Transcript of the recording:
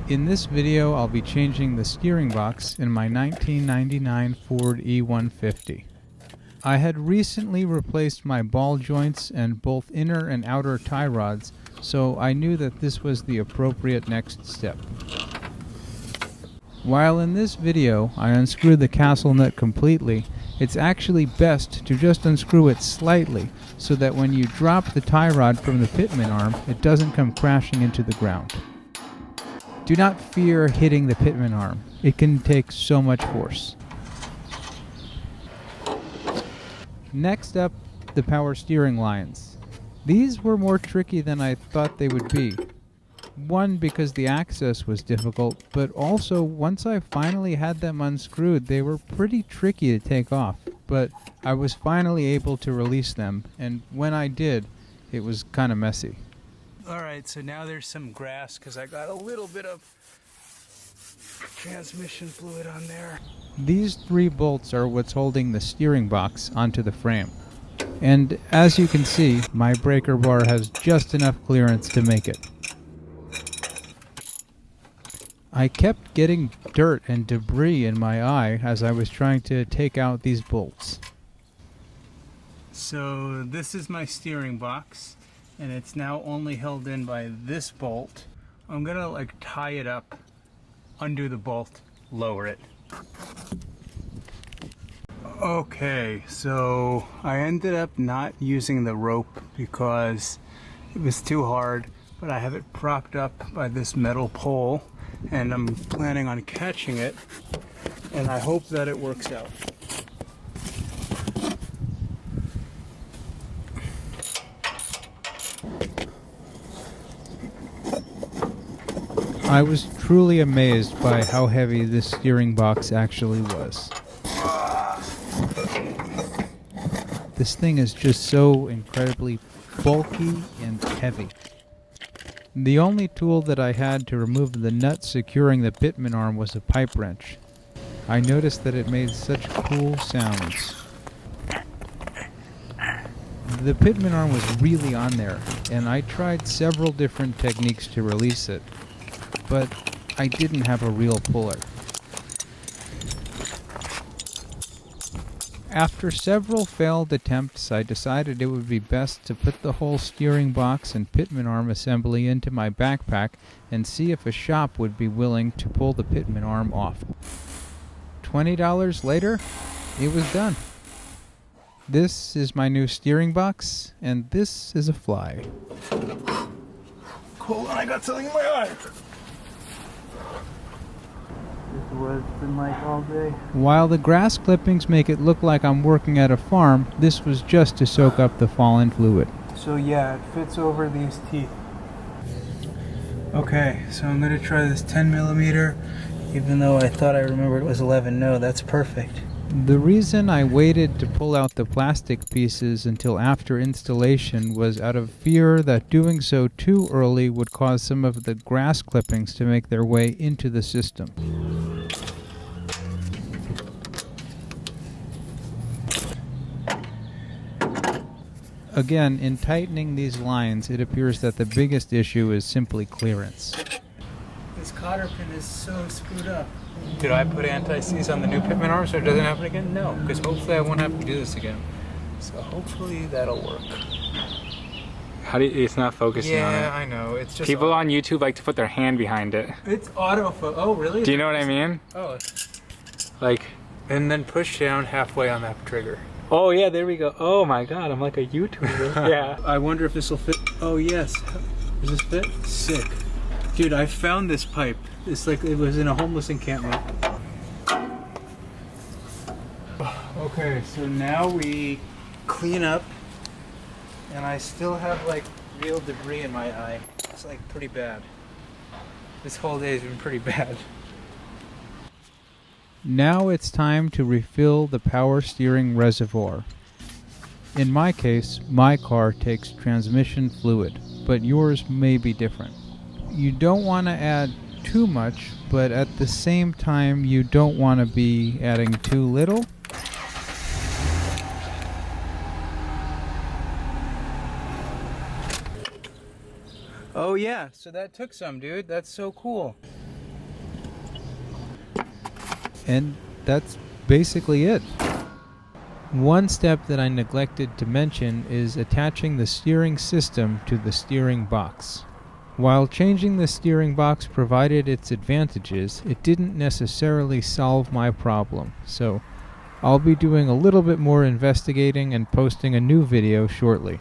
In this video, I'll be changing the steering box in my 1999 Ford E150. I had recently replaced my ball joints and both inner and outer tie rods, so I knew that this was the appropriate next step. While in this video I unscrew the castle nut completely, it's actually best to just unscrew it slightly so that when you drop the tie rod from the Pitman arm, it doesn't come crashing into the ground. Do not fear hitting the Pitman arm. It can take so much force. Next up, the power steering lines. These were more tricky than I thought they would be. One, because the access was difficult, but also once I finally had them unscrewed, they were pretty tricky to take off. But I was finally able to release them, and when I did, it was kind of messy. Alright, so now there's some grass because I got a little bit of transmission fluid on there. These 3 bolts are what's holding the steering box onto the frame. And as you can see, my breaker bar has just enough clearance to make it. I kept getting dirt and debris in my eye as I was trying to take out these bolts. So this is my steering box, and it's now only held in by this bolt. I'm gonna tie it up, undo the bolt, lower it. Okay, so I ended up not using the rope because it was too hard, but I have it propped up by this metal pole, and I'm planning on catching it, and I hope that it works out. I was truly amazed by how heavy this steering box actually was. This thing is just so incredibly bulky and heavy. The only tool that I had to remove the nut securing the Pitman arm was a pipe wrench. I noticed that it made such cool sounds. The Pitman arm was really on there, and I tried several different techniques to release it, but I didn't have a real puller. After several failed attempts, I decided it would be best to put the whole steering box and Pitman arm assembly into my backpack and see if a shop would be willing to pull the Pitman arm off. $20 later, it was done. This is my new steering box, and this is a fly. Cool, I got something in my eye. This is what it's been like all day. While the grass clippings make it look like I'm working at a farm, this was just to soak up the fallen fluid. So yeah, it fits over these teeth. Okay, so I'm going to try this 10mm, even though I thought I remembered it was 11. No, that's perfect. The reason I waited to pull out the plastic pieces until after installation was out of fear that doing so too early would cause some of the grass clippings to make their way into the system. Again, in tightening these lines, it appears that the biggest issue is simply clearance. This cotter pin is so screwed up. Did I put anti-seize on the new Pitman arm so it doesn't happen again? No, because hopefully I won't have to do this again. So hopefully that'll work. It's not focusing on it. Yeah, I know. It's just people on YouTube like to put their hand behind it. It's autofocus. Oh, really? Do you know what I mean? Oh. Like, and then push down halfway on that trigger. oh yeah, there we go. Oh my god, I'm like a YouTuber. Yeah. I wonder if this will fit. Oh yes. Does this fit? Sick. Dude, I found this pipe. It's like it was in a homeless encampment. Okay, so now we clean up, and I still have real debris in my eye. It's pretty bad. This whole day has been pretty bad. Now it's time to refill the power steering reservoir. In my case, my car takes transmission fluid, but yours may be different. You don't want to add too much, but at the same time you don't want to be adding too little. Oh yeah, so that took some, dude. That's so cool. And that's basically it. One step that I neglected to mention is attaching the steering system to the steering box. While changing the steering box provided its advantages, it didn't necessarily solve my problem, so I'll be doing a little bit more investigating and posting a new video shortly.